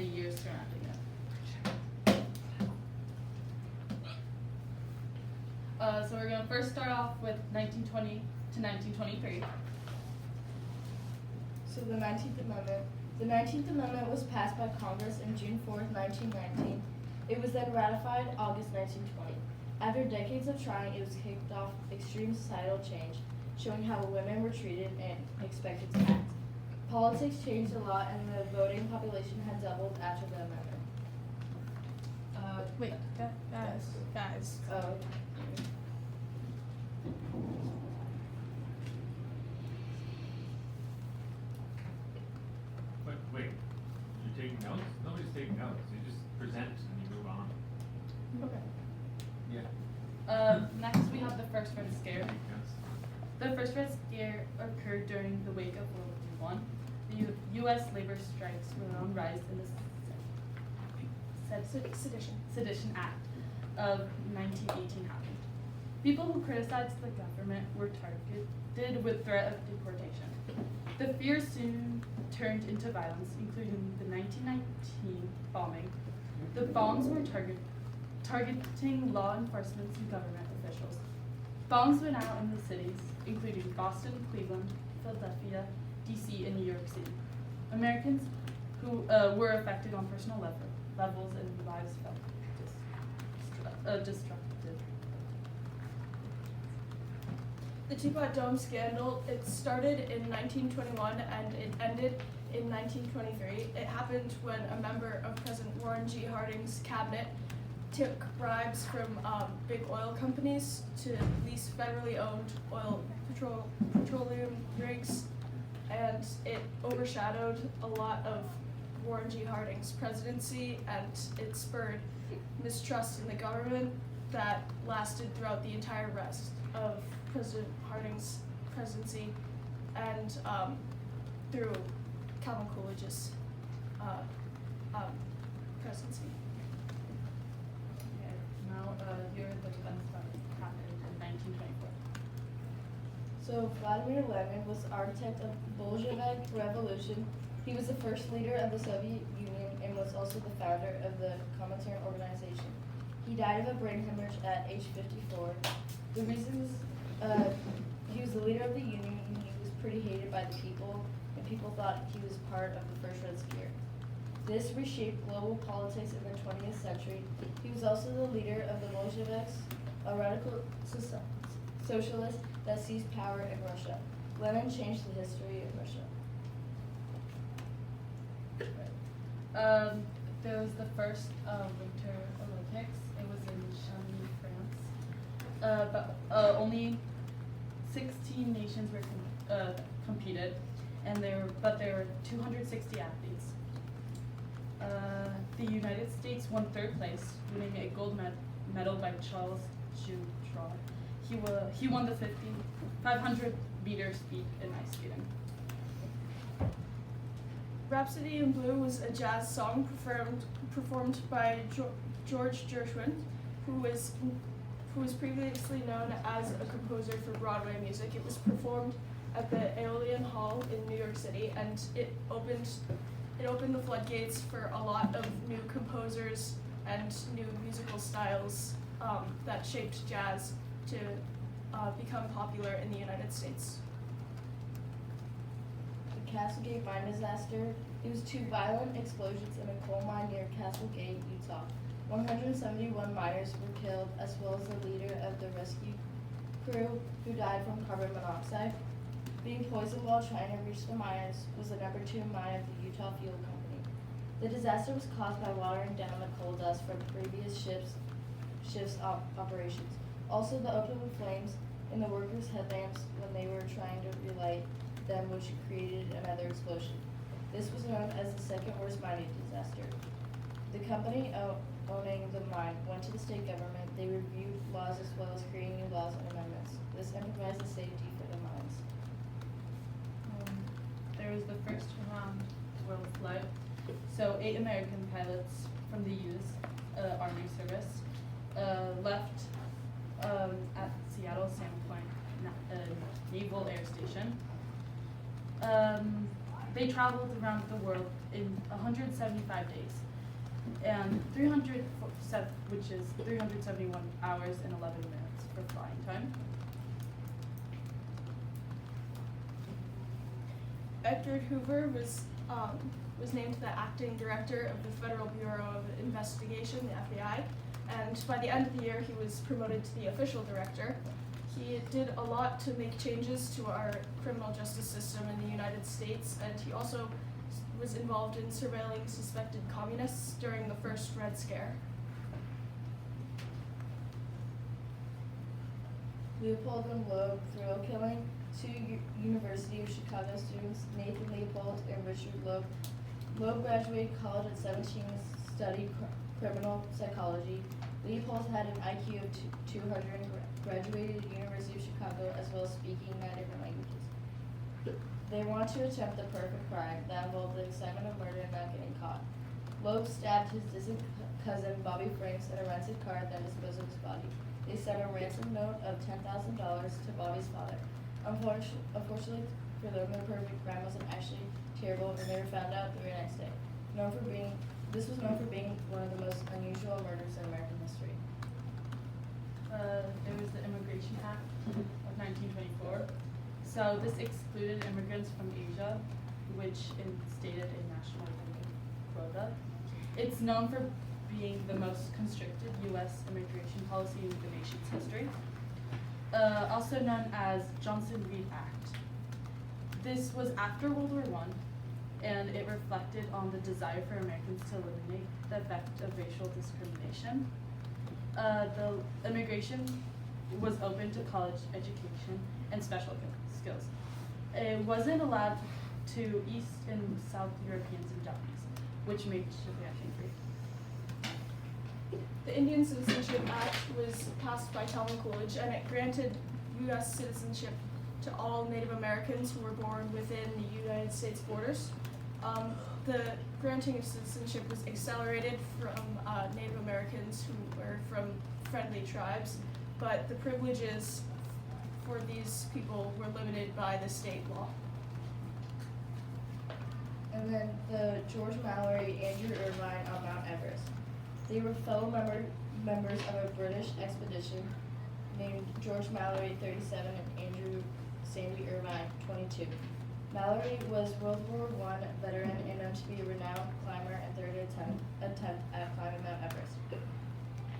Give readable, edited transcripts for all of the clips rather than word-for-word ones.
the years surrounding it. So we're going to first start off with 1920 to 1923. So the 19th Amendment. The 19th Amendment was passed by Congress on June 4th, 1919. It was then ratified August 1920. After decades of trying, it was kicked off extreme societal change, showing how women were treated and expected to act. Politics changed a lot, and the voting population had doubled after the amendment. Wait, guys. Oh. But wait, you're taking notes? Nobody's taking notes. You just present and you move on. Okay. Yeah. Next, we have the First Red Scare. Take notes. The First Red Scare occurred during the wake of World War I. The U.S. labor strikes were on rise in the Sedition Act of 1918 happened. People who criticized the government were targeted with threat of deportation. The fear soon turned into violence, including the 1919 bombing. The bombs were targeting law enforcement and government officials. Bombs went out in the cities, including Boston, Cleveland, Philadelphia, D.C., and New York City. Americans who were affected on personal levels and lives felt disrupted. The Teapot Dome scandal, it started in 1921 and it ended in 1923. It happened when a member of President Warren G. Harding's cabinet took bribes from big oil companies to lease federally owned petroleum rigs, and it overshadowed a lot of Warren G. Harding's presidency, and it spurred mistrust in the government that lasted throughout the entire rest of President Harding's presidency and through Calvin Coolidge's presidency. Okay, now here are the events that happened in 1924. So Vladimir Lenin was the architect of the Bolshevik Revolution. He was the first leader of the Soviet Union and was also the founder of the Comintern organization. He died of a brain hemorrhage at age 54. The reasons he was the leader of the Union, and he was pretty hated by the people, and people thought he was part of the First Red Scare. This reshaped global politics in the 20th century. He was also the leader of the Bolsheviks, a radical socialist that seized power in Russia. Lenin changed the history of Russia. There was the first Winter Olympics. It was in Chamonix, France. But only 16 nations were competed, and there were 260 athletes. The United States won third place, winning a gold medal by Charles Jutrot. He won the 500 meter speed in ice skating. Rhapsody in Blue was a jazz song performed by George Gershwin, who was previously known as a composer for Broadway music. It was performed at the Aeolian Hall in New York City, and it opened the floodgates for a lot of new composers and new musical styles that shaped jazz to become popular in the United States. The Castlegate mine disaster. It was two violent explosions in a coal mine near Castlegate, Utah. 171 miners were killed, as well as the leader of the rescue crew, who died from carbon monoxide. Being poisoned while trying to reach the miners was the number 2 mine of the Utah Fuel Company. The disaster was caused by watering down the coal dust from previous shifts' operations. Also, the open flames in the workers' headlamps when they were trying to relight them, which created another explosion. This was known as the second worst mining disaster. The company owning the mine went to the state government. They reviewed laws as well as creating new laws and amendments. This improvised the safety for the mines. There was the first world flood. So 8 American pilots from the U.S. Army service left at Seattle Sandpoint Naval Air Station. They traveled around the world in 175 days, and which is 371 hours and 11 minutes for flying time. Edgar Hoover was named the acting director of the Federal Bureau of Investigation, the FBI, and by the end of the year he was promoted to the official director. He did a lot to make changes to our criminal justice system in the United States, and he also was involved in surveilling suspected communists during the first Red Scare. Leopold and Loeb thrill killing. Two University of Chicago students, Nathan Leopold and Richard Loeb. Loeb graduated college at 17 and studied criminal psychology. Leopold had an IQ of 200 and graduated University of Chicago, as well as speaking 9 different languages. They want to attempt the perfect crime that involved the excitement of murder and not getting caught. Loeb stabbed his distant cousin Bobby Franks in a rented car, then disposed of his body. They sent a ransom note of $10,000 to Bobby's father. Unfortunately for them, the perfect crime wasn't actually terrible, and they were found out the very next day. This was known for being one of the most unusual murders in American history. There was the Immigration Act of 1924. So this excluded immigrants from Asia, which instated a national quota. It's known for being the most constricted U.S. immigration policy in the nation's history. Also known as Johnson-Reed Act. This was after World War I, and it reflected on the desire for Americans to eliminate the effect of racial discrimination. The immigration was open to college education and special skills. It wasn't allowed to East and South Europeans and Japanese, which made shipping free. The Indian Citizenship Act was passed by Calvin Coolidge, and it granted U.S. citizenship to all Native Americans who were born within the United States borders. The granting of citizenship was accelerated from Native Americans who were from friendly tribes, but the privileges for these people were limited by the state law. And then the George Mallory, Andrew Irvine on Mount Everest. They were fellow members of a British expedition named George Mallory, 37, and Andrew Sandy Irvine, 22. Mallory was World War I veteran and known to be a renowned climber and third attempt at climbing Mount Everest.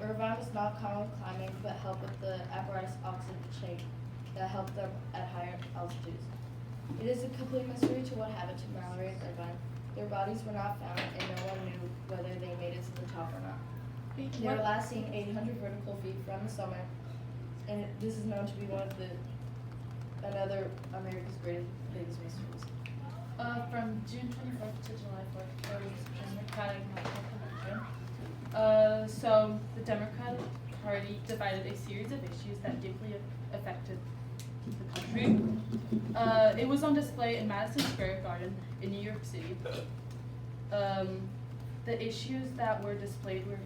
Irvine was not common with climbing, but helped with the apparatus oxygen chain that helped them at higher altitudes. It is a complete mystery to what happened to Mallory and Irvine. Their bodies were not found, and no one knew whether they made it to the top or not. They were last seen 800 vertical feet from the summit, and this is known to be one of another America's biggest mysteries. From June 24th to July 4th, there was the Democratic National Convention. So the Democratic Party divided a series of issues that deeply affected the country. It was on display in Madison Square Garden in New York City. The issues that were displayed were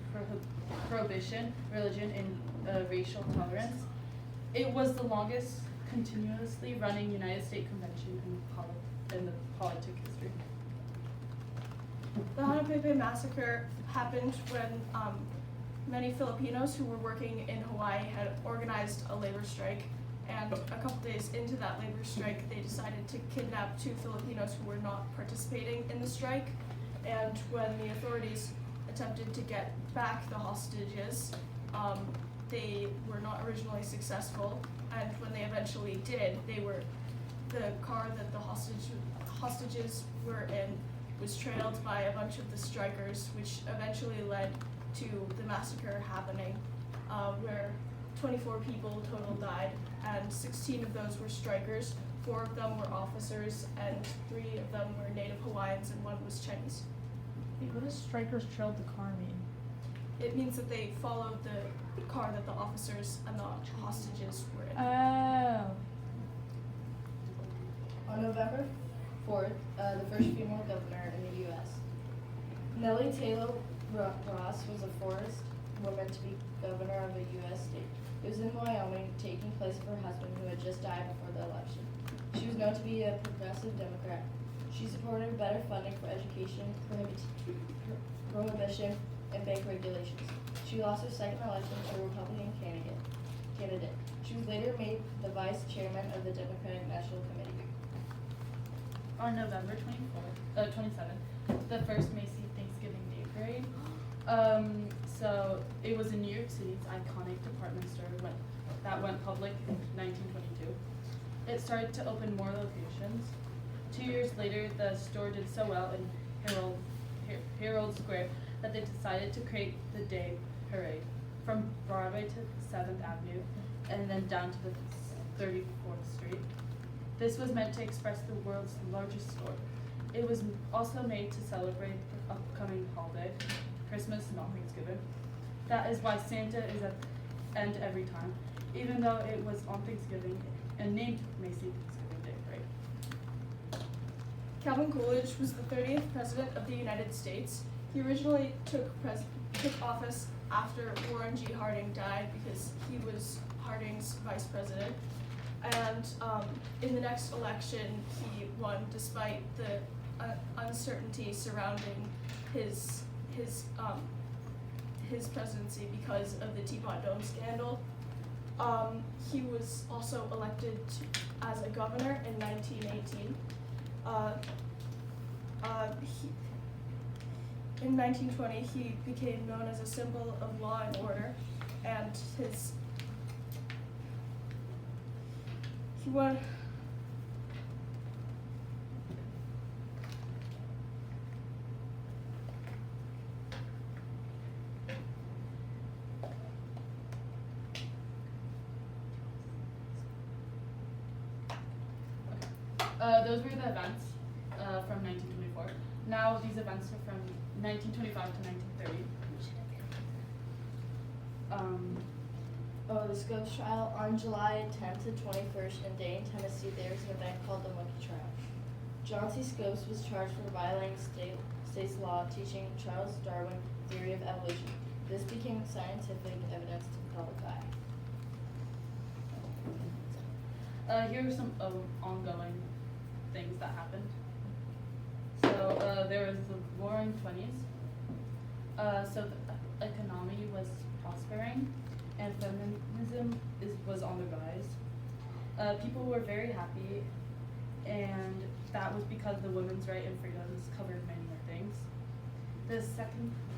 prohibition, religion, and racial tolerance. It was the longest continuously running United States convention in the politic history. The Hanapepe Massacre happened when many Filipinos who were working in Hawaii had organized a labor strike, and a couple days into that labor strike, they decided to kidnap 2 Filipinos who were not participating in the strike. And when the authorities attempted to get back the hostages, they were not originally successful. And when they eventually did, the car that the hostages were in was trailed by a bunch of the strikers, which eventually led to the massacre happening, where 24 people total died, and 16 of those were strikers, 4 of them were officers, and 3 of them were Native Hawaiians, and 1 was Chinese. Wait, what does strikers trailed the car mean? It means that they followed the car that the officers and the hostages were in. Oh. On November 4th, the first female governor in the U.S. Nellie Taylor Ross was the first woman to be governor of a U.S. state. It was in Wyoming, taking place of her husband who had just died before the election. She was known to be a progressive Democrat. She supported better funding for education, prohibition, and bank regulations. She lost her second election to a Republican candidate. She was later made the vice chairman of the Democratic National Committee. On November 27th, the first Macy Thanksgiving Day Parade. So it was in New York City's iconic department store that went public in 1922. It started to open more locations. 2 years later, the store did so well in Herald Square that they decided to create the Day Parade from Broadway to 7th Avenue and then down to the 34th Street. This was meant to express the world's largest store. It was also made to celebrate the upcoming holiday, Christmas, not Thanksgiving. That is why Santa is at the end every time, even though it was on Thanksgiving and named Macy Thanksgiving Day Parade. Calvin Coolidge was the 30th President of the United States. He originally took office after Warren G. Harding died because he was Harding's vice president. And in the next election, he won despite the uncertainty surrounding his presidency because of the Teapot Dome scandal. He was also elected as a governor in 1918. In 1920, he became known as a symbol of law and order, and he won. Those were the events from 1924. Now these events are from 1925 to 1930. The Scopes trial on July 10th to 21st in Dayton, Tennessee. There was an event called the Monkey Trial. John C. Scopes was charged for violating state's law teaching Charles Darwin's theory of evolution. This became scientific evidence to the public eye. Here are some ongoing things that happened. So there was the Roaring 20s. So the economy was prospering and feminism was on the rise. People were very happy, and that was because the women's right and freedoms covered many more things. The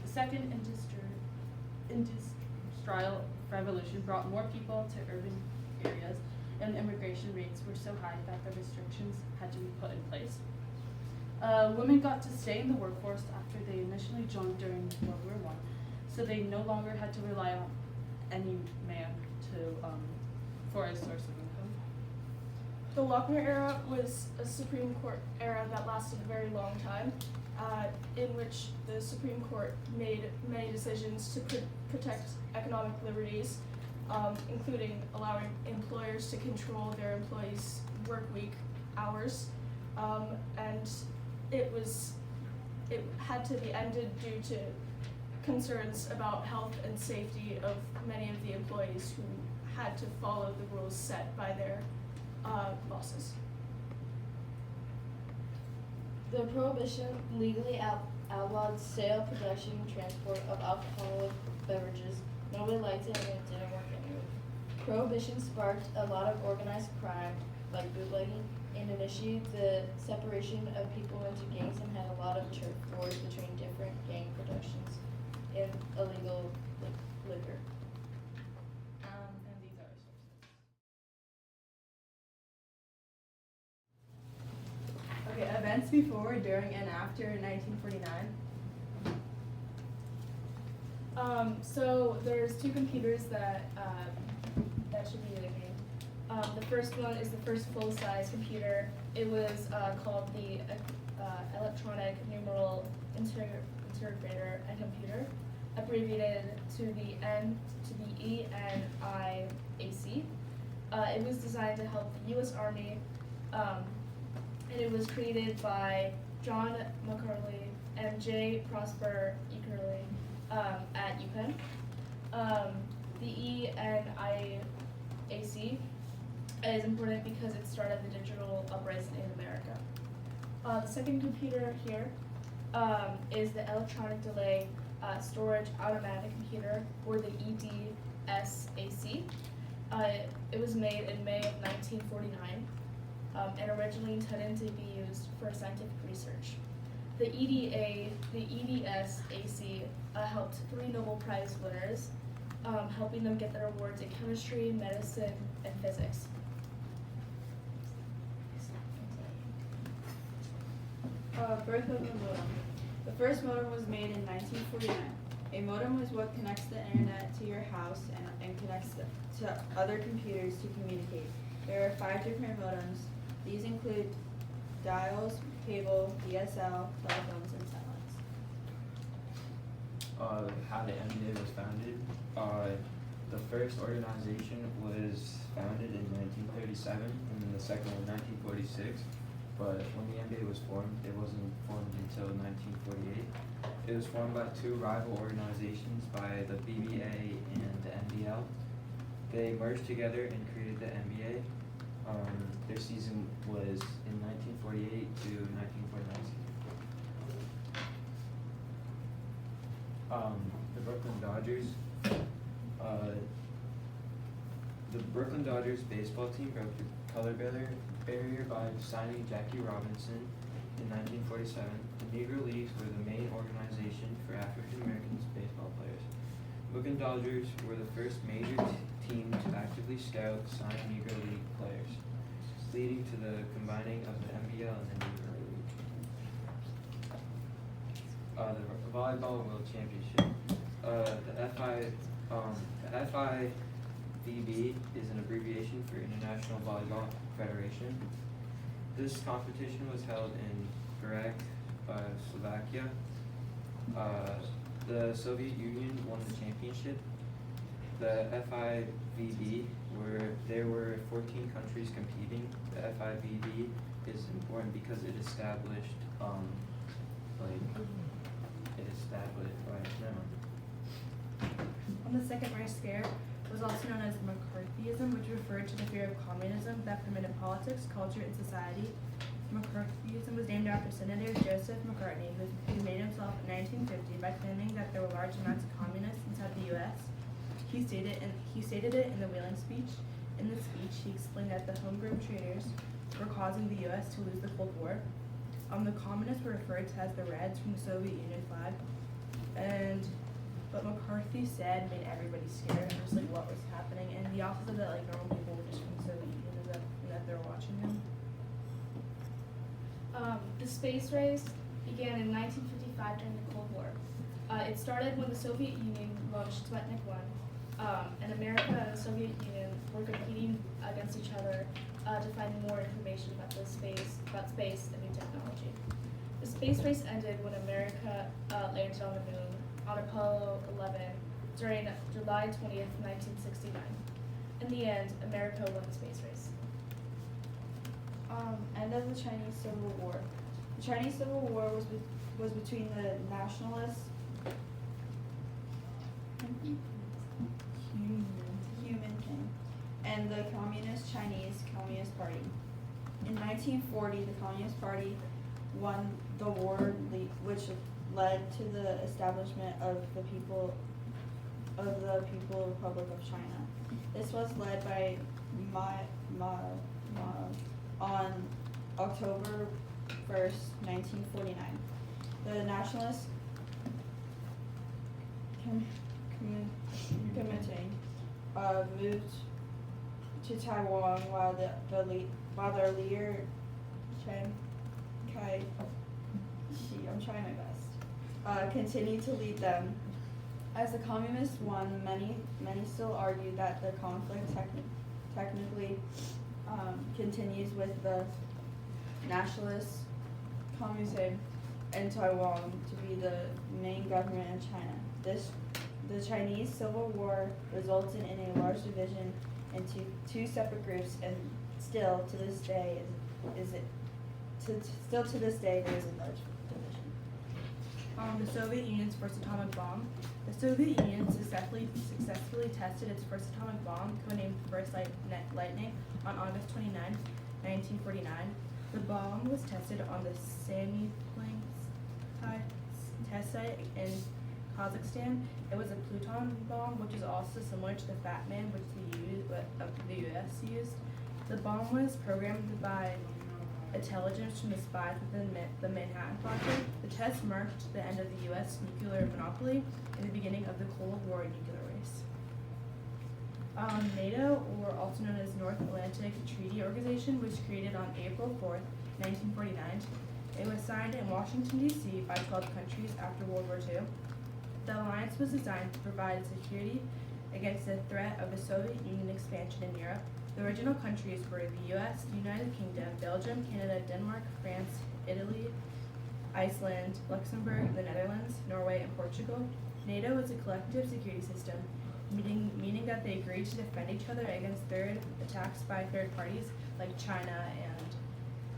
second industrial revolution brought more people to urban areas, and immigration rates were so high that the restrictions had to be put in place. Women got to stay in the workforce after they initially joined during World War I, so they no longer had to rely on any man for a source of income. The Lochner era was a Supreme Court era that lasted a very long time, in which the Supreme Court made many decisions to protect economic liberties, including allowing employers to control their employees' work week hours, and it had to be ended due to concerns about health and safety of many of the employees who had to follow the rules set by their bosses. The prohibition legally outlawed sale, production, and transport of alcoholic beverages. Nobody liked it and it didn't work anyway. Prohibition sparked a lot of organized crime, like bootlegging, and initiated the separation of people into gangs and had a lot of turf wars between different gang productions and illegal liquor. And these are our sources. Okay, events before, during, and after 1949. So there's two computers that should be in the game. The first one is the first full-size computer. It was called the Electronic Numeral Integrator and Computer, abbreviated to the ENIAC. It was designed to help the U.S. Army, and it was created by John McCurley and J. Prosper Eckerly at UPenn. The ENIAC is important because it started the digital uprising in America. The second computer here is the Electronic Delay Storage Automatic Computer, or the EDSAC. It was made in May of 1949 and originally intended to be used for scientific research. The EDSAC helped 3 Nobel Prize winners, helping them get their awards in chemistry, medicine, and physics. Birth of the modem. The first modem was made in 1949. A modem is what connects the internet to your house and connects to other computers to communicate. There are 5 different modems. These include dials, cable, DSL, telephones, and satellites. How the NBA was founded. The first organization was founded in 1937 and then the second in 1946. But when the NBA was formed, it wasn't formed until 1948. It was formed by 2 rival organizations, by the BBA and the NBL. They merged together and created the NBA. Their season was in 1948 to 1949. The Brooklyn Dodgers. The Brooklyn Dodgers baseball team broke the color barrier by signing Jackie Robinson in 1947. The Negro Leagues were the main organization for African American baseball players. Brooklyn Dodgers were the first major team to actively scout sign Negro League players, leading to the combining of the NBL and the Negro League. The Volleyball World Championship. The FIVB is an abbreviation for International Volleyball Federation. This competition was held in Prague, Slovakia. The Soviet Union won the championship. The FIVB, there were 14 countries competing. The FIVB is important because it established, On the Second Reich Scare was also known as McCarthyism, which referred to the fear of communism that permitted politics, culture, and society. McCarthyism was named after Senator Joseph McCartney, who made himself in 1950 by claiming that there were large amounts of communists inside the U.S. He stated it in the Wheeling speech. In the speech, he explained that the homegrown traitors were causing the U.S. to lose the Cold War. The communists were referred to as the Reds from the Soviet Union flag, and what McCarthy said made everybody scared, just like what was happening, and the opposite that like normal people were just from the Soviet Union and that they were watching him. The space race began in 1955 during the Cold War. It started when the Soviet Union launched Sputnik 1, and America and the Soviet Union were competing against each other to find more information about space and new technology. The space race ended when America landed on the moon on Apollo 11 during July 20th, 1969. In the end, America won the space race. End of the Chinese Civil War. The Chinese Civil War was between the nationalists, human king, and the Communist Chinese Communist Party. In 1940, the Communist Party won the war, which led to the establishment of the People Republic of China. This was led by Mao on October 1st, 1949. The nationalist Kuomintang moved to Taiwan while their leader Chiang Kai-shek, I'm trying my best, continued to lead them. As the communists won, many still argue that the conflict technically continues with the nationalist Kuomintang and Taiwan to be the main government in China. The Chinese Civil War resulted in a large division into 2 separate groups, and still to this day there is a large division. The Soviet Union's first atomic bomb. The Soviet Union successfully tested its first atomic bomb, codenamed First Lightning, on August 29, 1949. The bomb was tested on the Sami test site in Kazakhstan. It was a Pluton bomb, which is also similar to the Fat Man, which the U.S. used. The bomb was programmed by intelligence from the spies within the Manhattan Project. The test marked the end of the U.S. nuclear monopoly and the beginning of the Cold War nuclear race. NATO, or also known as North Atlantic Treaty Organization, was created on April 4th, 1949. It was signed in Washington, D.C. by 12 countries after World War II. The alliance was designed to provide security against the threat of the Soviet Union expansion in Europe. The original countries were the U.S., United Kingdom, Belgium, Canada, Denmark, France, Italy, Iceland, Luxembourg, the Netherlands, Norway, and Portugal. NATO is a collective security system, meaning that they agreed to defend each other against attacks by third parties like China and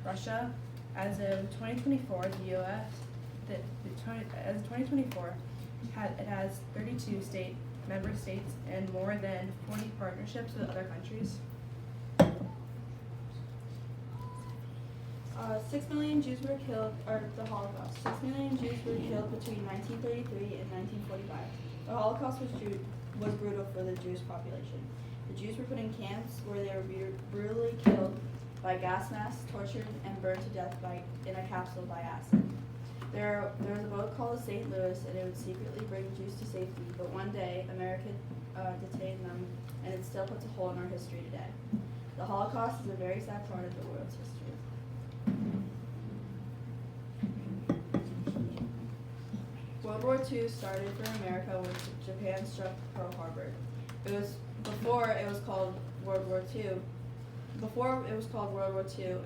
Russia. As of 2024, the U.S. As of 2024, it has 32 member states and more than 40 partnerships with other countries. 6 million Jews were killed, or the Holocaust. 6 million Jews were killed between 1933 and 1945. The Holocaust was brutal for the Jewish population. The Jews were put in camps where they were brutally killed by gas masks, tortured, and burned to death in a capsule by acid. There was a boat called the St. Louis, and it would secretly bring Jews to safety, but one day America detained them, and it still puts a hole in our history today. The Holocaust is a very sad part of the world's history. World War II started for America when Japan struck Pearl Harbor. Before it was called World War II. Before it was called World War II,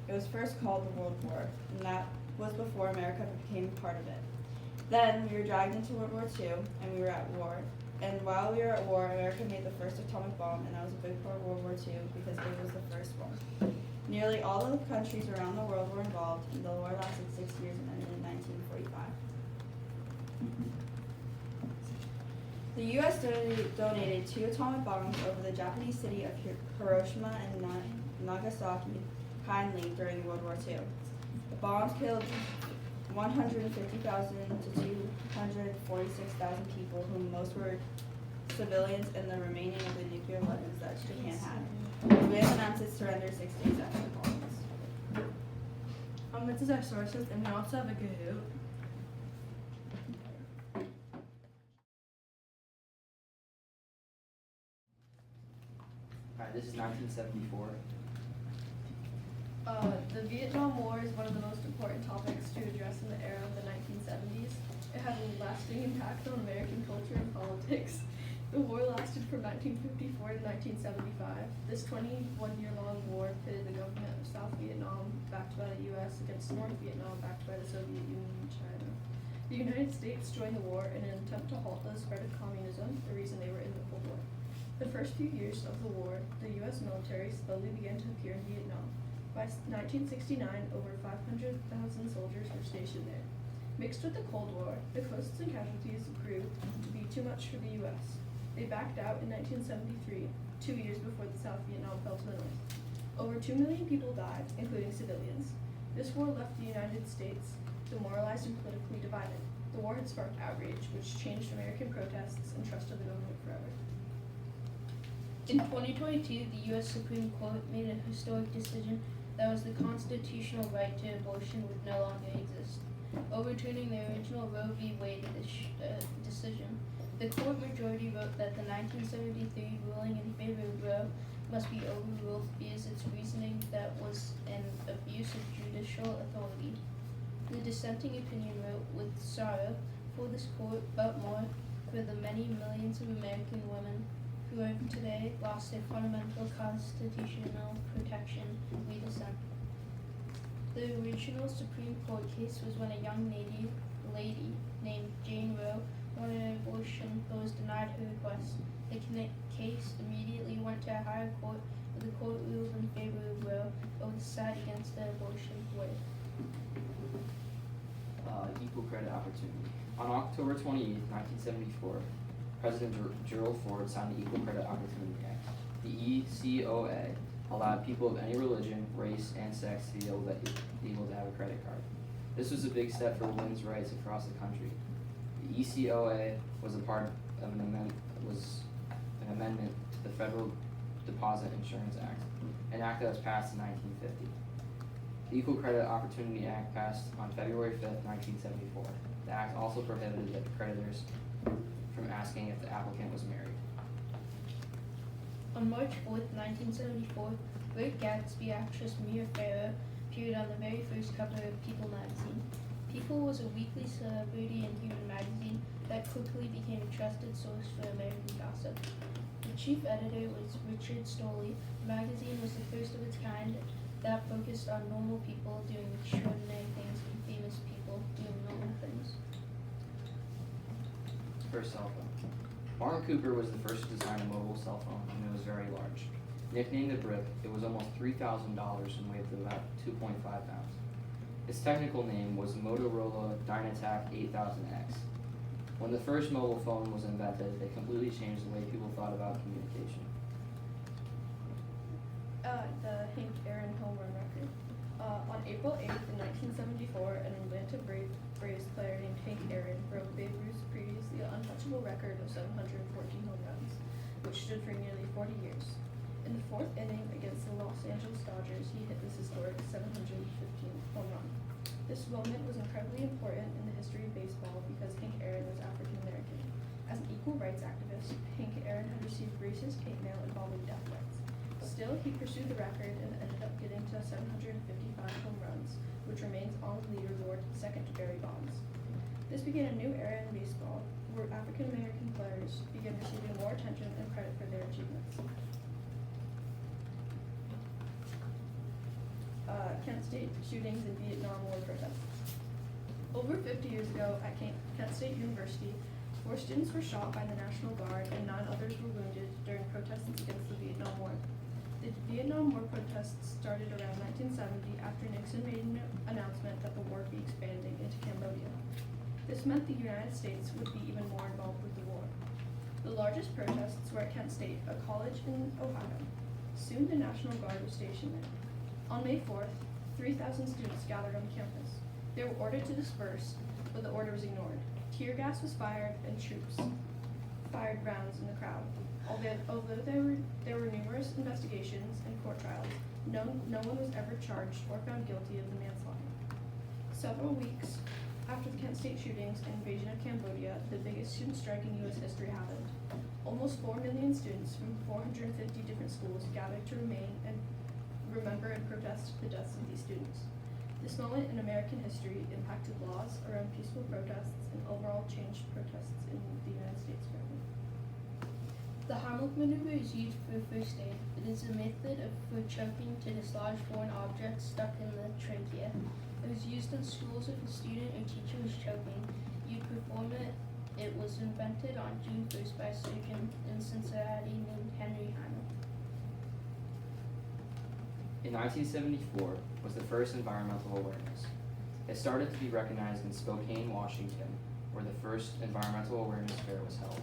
it was first called the World War, and that was before America became part of it. Then we were dragged into World War II, and we were at war. And while we were at war, America made the first atomic bomb, and that was a big part of World War II because it was the first one. Nearly all of the countries around the world were involved, and the war lasted 6 years and ended in 1945. The U.S. donated 2 atomic bombs over the Japanese city of Hiroshima and Nagasaki kindly during World War II. The bombs killed 150,000 to 246,000 people, whom most were civilians, and the remaining of the nuclear weapons that Japan had. Japan announced its surrender 6 days after the bombs. This is our sources, and we also have a Kahoot. Alright, this is 1974. The Vietnam War is one of the most important topics to address in the era of the 1970s. It had a lasting impact on American culture and politics. The war lasted from 1954 to 1975. This 21-year-long war pitted the government of South Vietnam, backed by the U.S., against North Vietnam, backed by the Soviet Union and China. The United States joined the war in an attempt to halt the spread of communism, the reason they were in the Cold War. The first few years of the war, the U.S. military slowly began to appear in Vietnam. By 1969, over 500,000 soldiers were stationed there. Mixed with the Cold War, the costs and casualties grew to be too much for the U.S. They backed out in 1973, 2 years before the South Vietnam fell to the north. Over 2 million people died, including civilians. This war left the United States demoralized and politically divided. The war had sparked outrage, which changed American protests and trust of the government forever. In 2022, the U.S. Supreme Court made a historic decision that was the constitutional right to abortion would no longer exist, overturning the original Roe v. Wade decision. The court majority wrote that the 1973 ruling in favor of Roe must be overruled because its reasoning that was an abuse of judicial authority. The dissenting opinion wrote, with sorrow for this court, but more for the many millions of American women who have today lost their fundamental constitutional protection, we dissent. The original Supreme Court case was when a young lady named Jane Roe wanted an abortion but was denied her request. The case immediately went to a higher court, where the court ruled in favor of Roe but would decide against the abortion way. Equal credit opportunity. On October 28, 1974, President Gerald Ford signed the Equal Credit Opportunity Act. The ECOA allowed people of any religion, race, and sex to be able to have a credit card. This was a big step for women's rights across the country. The ECOA was a part of an amendment to the Federal Deposit Insurance Act, an act that was passed in 1950. The Equal Credit Opportunity Act passed on February 5th, 1974. The act also prohibited creditors from asking if the applicant was married. On March 4th, 1974, Great Gatsby actress Mia Farrow appeared on the very first cover of People magazine. People was a weekly celebrity and human magazine that quickly became a trusted source for American gossip. The chief editor was Richard Stolley. The magazine was the first of its kind that focused on normal people doing extraordinary things and famous people doing normal things. First cell phone. Martin Cooper was the first to design a mobile cell phone, and it was very large. Nicknamed the Brick, it was almost $3,000 and weighed about 2.5 pounds. Its technical name was Motorola Dynatac 8000X. When the first mobile phone was invented, it completely changed the way people thought about communication. The Hank Aaron home run record. On April 8th in 1974, an Atlanta Braves player named Hank Aaron broke Babe Ruth's previously untouchable record of 714 home runs, which stood for nearly 40 years. In the fourth inning against the Los Angeles Dodgers, he hit this historic 715th home run. This moment was incredibly important in the history of baseball because Hank Aaron was African American. As an equal rights activist, Hank Aaron had received racist hate mail involving death threats. Still, he pursued the record and ended up getting to 755 home runs, which remains on the leaderboard, second to Barry Bonds. This began a new era in baseball, where African American players began receiving more attention and credit for their achievements. Kent State shootings and Vietnam War protests. Over 50 years ago at Kent State University, 4 students were shot by the National Guard and 9 others were wounded during protests against the Vietnam War. The Vietnam War protests started around 1970 after Nixon made an announcement that the war would be expanding into Cambodia. This meant the United States would be even more involved with the war. The largest protests were at Kent State, a college in Ohio. Soon the National Guard was stationed there. On May 4th, 3,000 students gathered on campus. They were ordered to disperse, but the order was ignored. Tear gas was fired and troops fired rounds in the crowd. Although there were numerous investigations and court trials, no one was ever charged or found guilty of the manslaughter. Several weeks after the Kent State shootings and invasion of Cambodia, the biggest student strike in U.S. history happened. Almost 4 million students from 450 different schools gathered to remember and protest the deaths of these students. This moment in American history impacted laws around peaceful protests and overall changed protests in the United States forever. The Heimlich maneuver is used for first aid. It is a method for choking to dislodge foreign objects stuck in the trachea. It was used in schools if a student or teacher was choking. You'd perform it. It was invented on June 1st by a surgeon in Cincinnati named Henry Heimlich. In 1974 was the first environmental awareness. It started to be recognized in Spokane, Washington, where the first environmental awareness fair was held.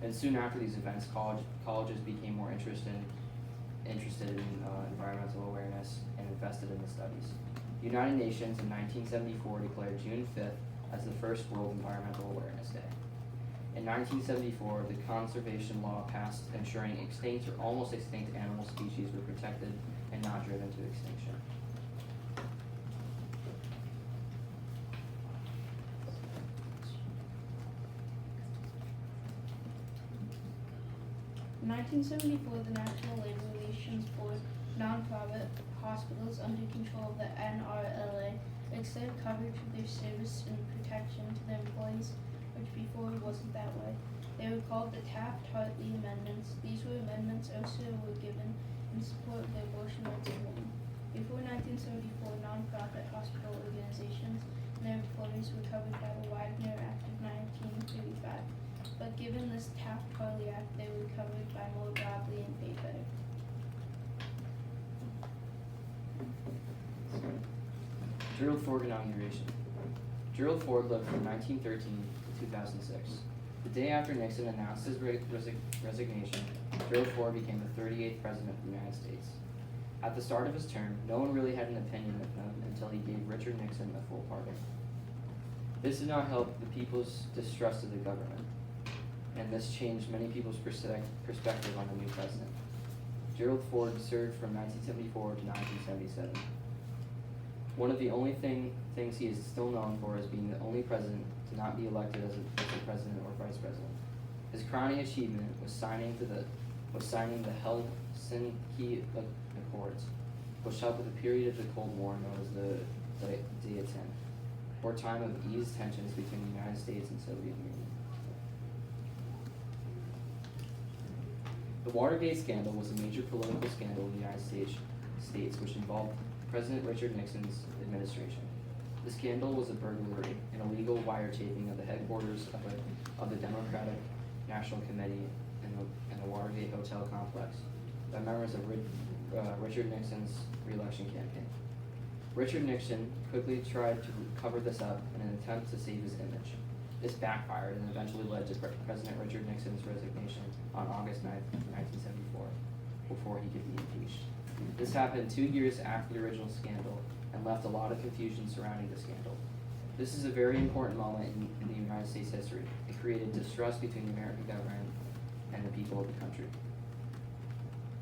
And soon after these events, colleges became more interested in environmental awareness and invested in the studies. The United Nations in 1974 declared June 5th as the first World Environmental Awareness Day. In 1974, the conservation law passed ensuring extinct or almost extinct animal species were protected and not driven to extinction. In 1974, the National Labor Relations Board, nonprofit hospitals under control of the NRLA, extended coverage of their service and protection to their employees, which before wasn't that way. They were called the Taft-Hartley Amendments. These were amendments also were given in support of the abortion rights of women. Before 1974, nonprofit hospital organizations and their employees were covered by the Wagner Act of 1935. But given this Taft-Hartley Act, they were covered by more broadly and paid better. Gerald Ford inauguration. Gerald Ford lived from 1913 to 2006. The day after Nixon announced his resignation, Gerald Ford became the 38th President of the United States. At the start of his term, no one really had an opinion of him until he gave Richard Nixon a full pardon. This did not help the people's distrust of the government, and this changed many people's perspective on the new president. Gerald Ford served from 1974 to 1977. One of the only things he is still known for is being the only president to not be elected as a president or vice president. His crowning achievement was signing the Helsinki Accords, which helped with a period of the Cold War known as the Zeitgeist, or time of eased tensions between the United States and Soviet Union. The Watergate scandal was a major political scandal in the United States which involved President Richard Nixon's administration. The scandal was a burglary and illegal wiretapping of the headquarters of the Democratic National Committee in the Watergate Hotel complex by members of Richard Nixon's re-election campaign. Richard Nixon quickly tried to cover this up in an attempt to save his image. This backfired and eventually led to President Richard Nixon's resignation on August 9, 1974, before he could be impeached. This happened 2 years after the original scandal and left a lot of confusion surrounding the scandal. This is a very important moment in the United States history. It created distrust between the American government and the people of the country.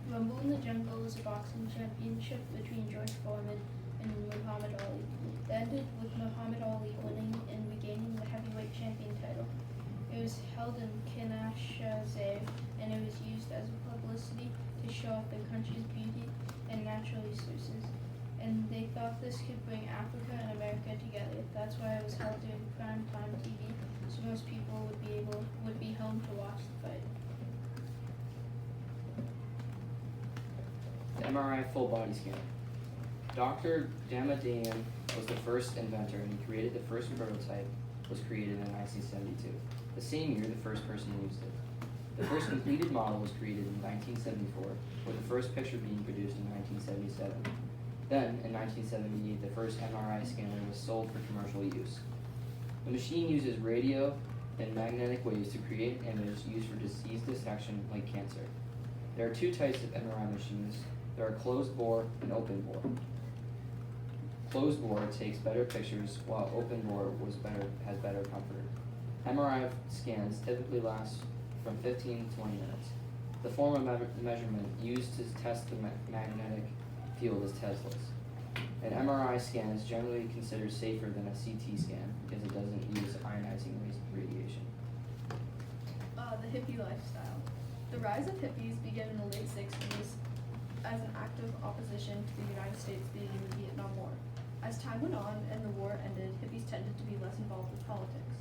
Rumble in the Jungle was a boxing championship between George Foreman and Muhammad Ali. It ended with Muhammad Ali winning and regaining the heavyweight champion title. It was held in Kinshasa, and it was used as publicity to show off the country's beauty and natural resources. And they thought this could bring Africa and America together. That's why it was held during prime time TV, so most people would be home to watch the fight. The MRI full body scan. Dr. Damadian was the first inventor, and he created the first prototype was created in 1972. The same year, the first person used it. The first completed model was created in 1974, with the first picture being produced in 1977. Then, in 1978, the first MRI scanner was sold for commercial use. The machine uses radio and magnetic waves to create an image used for disease detection like cancer. There are two types of MRI machines. There are closed bore and open bore. Closed bore takes better pictures, while open bore has better comfort. MRI scans typically last from 15 to 20 minutes. The form of measurement used to test the magnetic field is Tesla's. An MRI scan is generally considered safer than a CT scan because it doesn't use ionizing radiation. The hippie lifestyle. The rise of hippies began in the late 60s as an act of opposition to the United States being in the Vietnam War. As time went on and the war ended, hippies tended to be less involved with politics.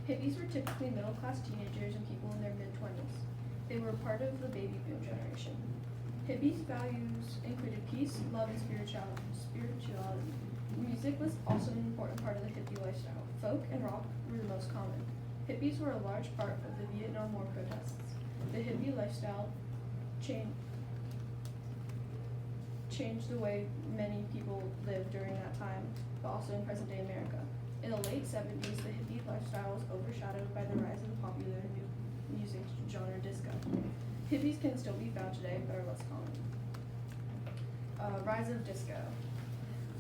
Hippies were typically middle-class teenagers and people in their mid-20s. They were part of the baby boom generation. Hippies' values included peace, love, and spirituality. Music was also an important part of the hippie lifestyle. Folk and rock were the most common. Hippies were a large part of the Vietnam War protests. The hippie lifestyle changed the way many people lived during that time, but also in present-day America. In the late 70s, the hippie lifestyle was overshadowed by the rise of the popular music genre disco. Hippies can still be found today, but are less common. Rise of disco.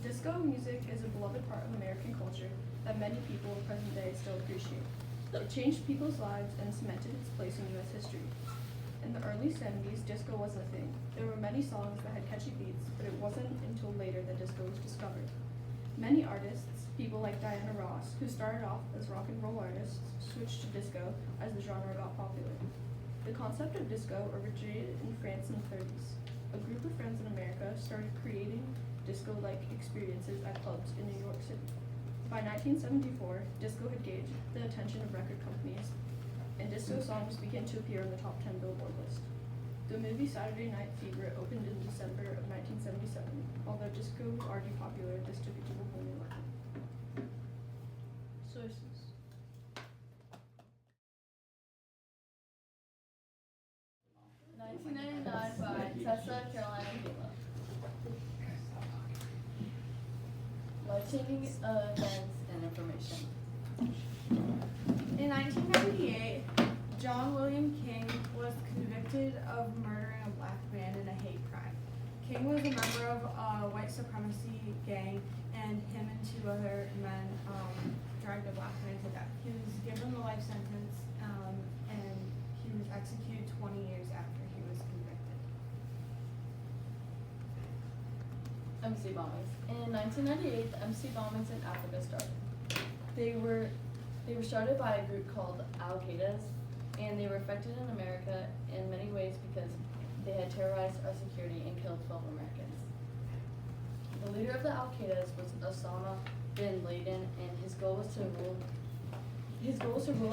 Disco music is a beloved part of American culture that many people in present day still appreciate. It changed people's lives and cemented its place in U.S. history. In the early 70s, disco was a thing. There were many songs that had catchy beats, but it wasn't until later that disco was discovered. Many artists, people like Diana Ross, who started off as rock and roll artists, switched to disco as the genre got popular. The concept of disco originated in France in the 30s. A group of friends in America started creating disco-like experiences at clubs in New York City. By 1974, disco had gauged the attention of record companies, and disco songs began to appear on the top 10 Billboard list. The movie Saturday Night Fever opened in December of 1977. Although disco was already popular, this took it to a whole new level. Sources. By Tessa Carolina Halo. Life-changing events and information. In 1998, gang, and him and 2 other men dragged a black man to death. He was given the life sentence, and he was executed 20 years after he was convicted. MC bombings. In 1998, the MC bombings in Africa started. They were started by a group called Al-Qaeda, and they were effective in America in many ways because they had terrorized our security and killed 12 Americans. The leader of the Al-Qaeda was Osama bin Laden, and his goal was to rule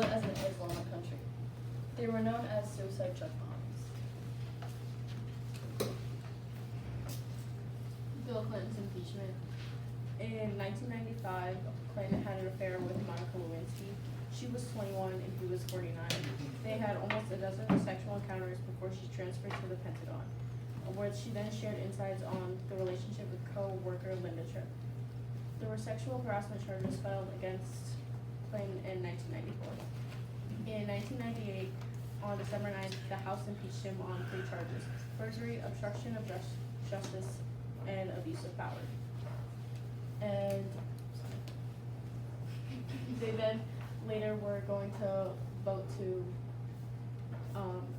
it as an Islamic country. They were known as suicide truck bombings. Bill Clinton's impeachment. In 1995, Clinton had an affair with Monica Lewinsky. She was 21 and he was 49. They had almost a dozen sexual encounters before she transferred to the Pentagon, where she then shared insights on the relationship with co-worker Linda Tripp. There were sexual harassment charges filed against Clinton in 1994. In 1998, on December 9th, the House impeached him on 3 charges: perjury, obstruction of justice, and abuse of power. And they then later were going to vote to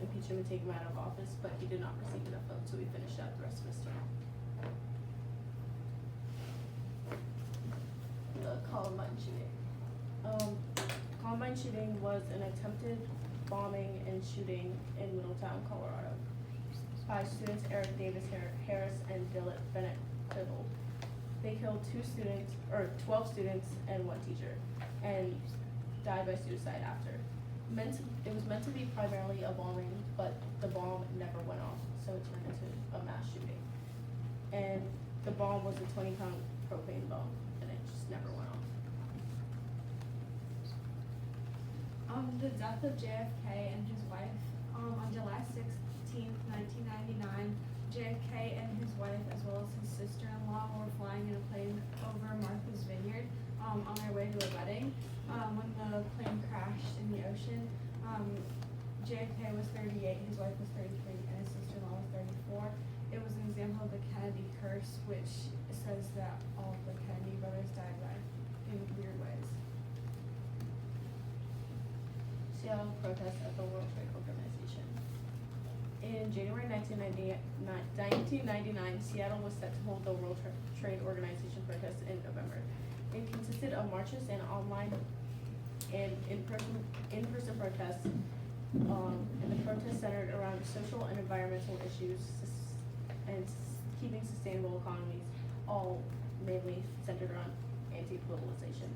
impeach him and take him out of office, but he did not receive enough votes, so he finished out the rest of his term. The Columbine shooting. Columbine shooting was an attempted bombing and shooting in Middletown, Colorado, by students Eric Davis Harris and Dillett Bennett Civil. They killed 12 students and 1 teacher, and died by suicide after. It was meant to be primarily a bombing, but the bomb never went off, so it turned into a mass shooting. And the bomb was a 20-pound propane bomb, and it just never went off. The death of JFK and his wife. On July 16th, 1999, JFK and his wife, as well as his sister-in-law, were flying in a plane over Martha's Vineyard on their way to a wedding. When the plane crashed in the ocean, JFK was 38, his wife was 33, and his sister-in-law was 34. It was an example of the Kennedy curse, which says that all of the Kennedy brothers died in weird ways. Seattle protests at the World Trade Organization. In January 1999, Seattle was set to hold the World Trade Organization protest in November. It consisted of marches and online and in-person protests, and the protests centered around social and environmental issues and keeping sustainable economies, all mainly centered around anti-globalization.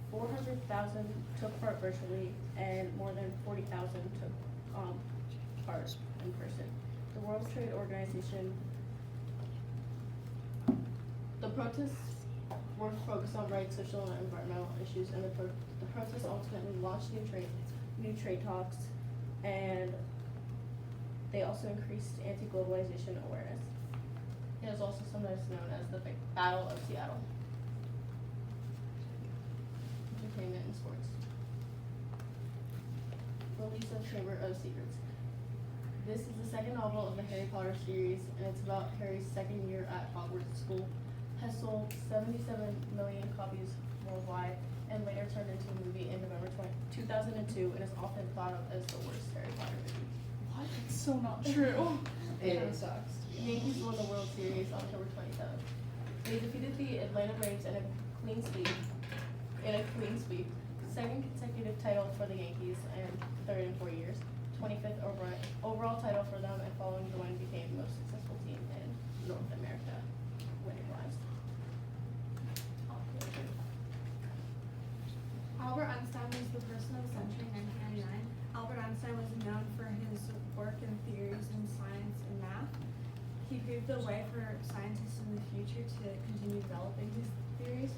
400,000 took part virtually, and more than 40,000 took part in person. The World Trade Organization, the protests were focused on rights, social, and environmental issues, and the protests ultimately launched new trade talks, and they also increased anti-globalization awareness. It is also sometimes known as the Battle of Seattle. Entertainment and sports. Release of Chamber of Secrets. This is the second novel of the Harry Potter series, and it's about Harry's second year at Hogwarts School. Has sold 77 million copies worldwide, and later turned into a movie in November 2002, and is often thought of as the worst Harry Potter movie. What? It's so not true. It kind of sucks. Yankees won the World Series October 27th. They defeated the Atlanta Braves in a clean sweep. Second consecutive title for the Yankees, and third in 4 years. 25th overall title for them, and following the win became the most successful team in North America, winning wise. Albert Einstein was the person of the century in 1999. Albert Einstein was known for his work and theories in science and math. He paved the way for scientists in the future to continue developing his theories.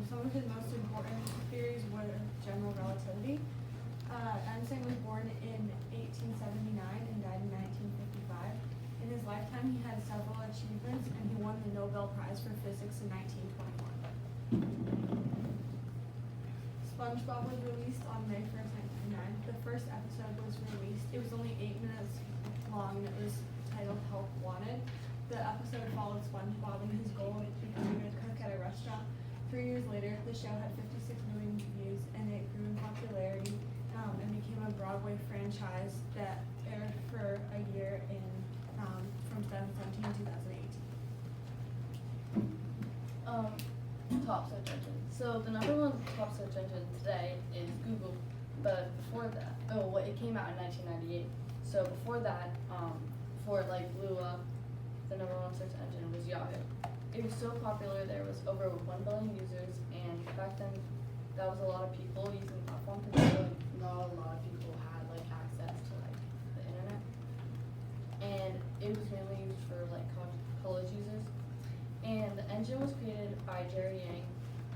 Some of his most important theories were general relativity. Einstein was born in 1879 and died in 1955. In his lifetime, he had several achievements, and he won the Nobel Prize for Physics in 1921. SpongeBob was released on May 1st, 1999. The first episode was released. It was only 8 minutes long, and it was titled Help Wanted. The episode followed SpongeBob and his goal of becoming a cook at a restaurant. 3 years later, the show had 56 million views, and it grew in popularity and became a Broadway franchise that aired for a year from 2017 to 2018. Top search engine. So the number one top search engine today is Google, but before that, it came out in 1998. So before that, before it like blew up, the number one search engine was Yahoo. It was so popular, there was over 1 billion users, and back then, that was a lot of people using the platform because really not a lot of people had like access to like the internet, and it was mainly used for like college users. And the engine was created by Jerry Yang.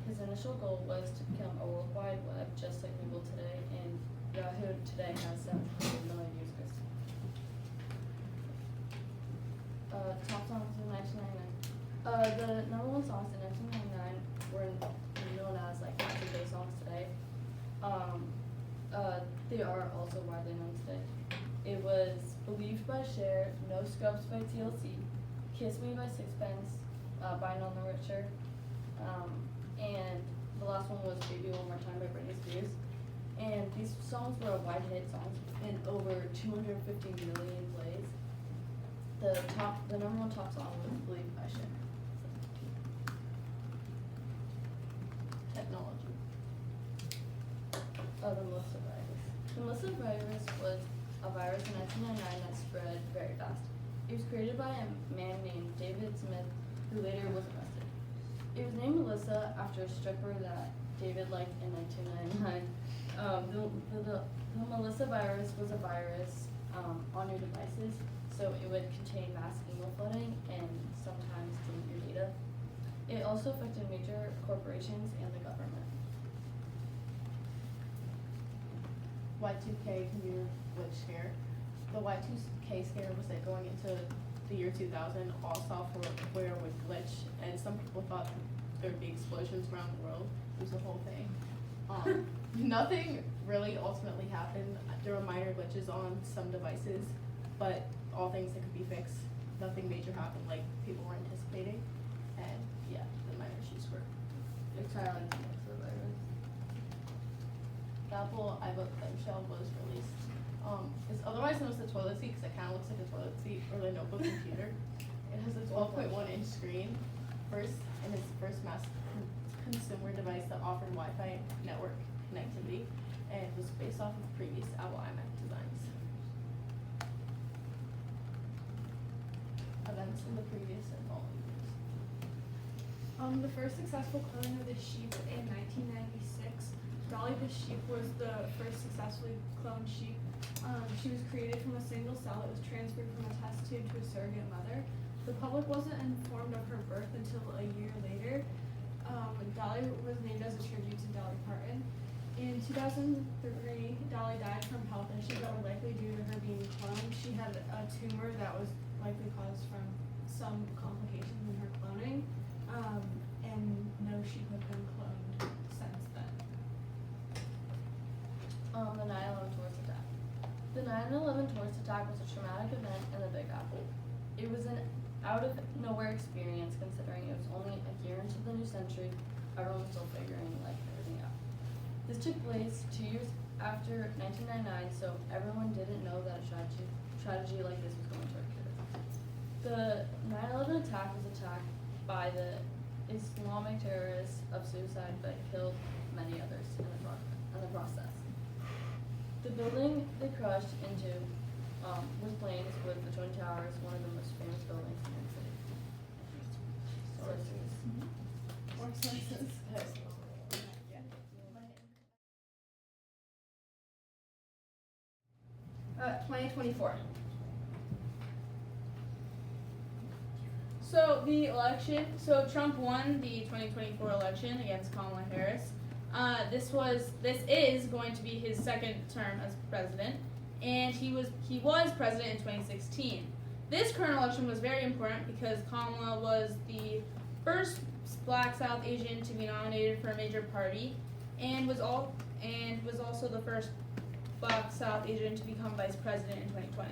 His initial goal was to become a worldwide web, just like Google today, and Yahoo today has 700 million users. Top songs in 1999. The number one songs in 1999 were known as like happy day songs today. They are also widely known today. It was Believed by Cher, No Scrubs by TLC, Kiss Me by Sixpence, by None the Richer, and the last one was Baby One More Time by Britney Spears. And these songs were wide hit songs in over 250 million plays. The number one top song was Believed by Cher. Technology. The Melissa virus. The Melissa virus was a virus in 1999 that spread very fast. It was created by a man named David Smith, who later was arrested. It was named Melissa after a stripper that David liked in 1999. The Melissa virus was a virus on your devices, so it would contain mass email flooding and sometimes delete your data. It also affected major corporations and the government. Y2K computer glitch scare. The Y2K scare was that going into the year 2000, all software would glitch, and some people thought there would be explosions around the world. It was a whole thing. Nothing really ultimately happened. There were minor glitches on some devices, but all things that could be fixed. Nothing major happened like people were anticipating, and yeah, the minor issues were Entirely the virus. The Apple iBook clamshell was released. It's otherwise known as the toilet seat because it kind of looks like a toilet seat or the notebook computer. It has a 12.1-inch screen, and it's the first mass consumer device that offered Wi-Fi network connectivity, and was based off of previous Apple iMac designs. Events in the previous and following years. The first successful cloning of the sheep in 1996. Dolly the sheep was the first successfully cloned sheep. She was created from a single cell that was transferred from a test tube to a surrogate mother. The public wasn't informed of her birth until a year later. Dolly was named as a tribute to Dolly Parton. In 2003, Dolly died from health issues that were likely due to her being cloned. She had a tumor that was likely caused from some complications in her cloning, and no sheep have been cloned since then. The 9/11 tourist attack. The 9/11 tourist attack was a traumatic event in the Big Apple. It was an out-of-nowhere experience considering it was only a year into the new century. Everyone was still figuring everything out. This took place 2 years after 1999, so everyone didn't know that a tragedy like this was going to occur. The 9/11 attack was attacked by the Islamic terrorists of suicide, but killed many others in the process. The building they crashed into was planes with the Twin Towers, one of the most famous buildings in New York City. Sources. Or sources. 2024. So the election, Trump won the 2024 election against Kamala Harris. This is going to be his second term as president, and he was president in 2016. This current election was very important because Kamala was the first Black South Asian to be nominated for a major party, and was also the first Black South Asian to become vice president in 2020.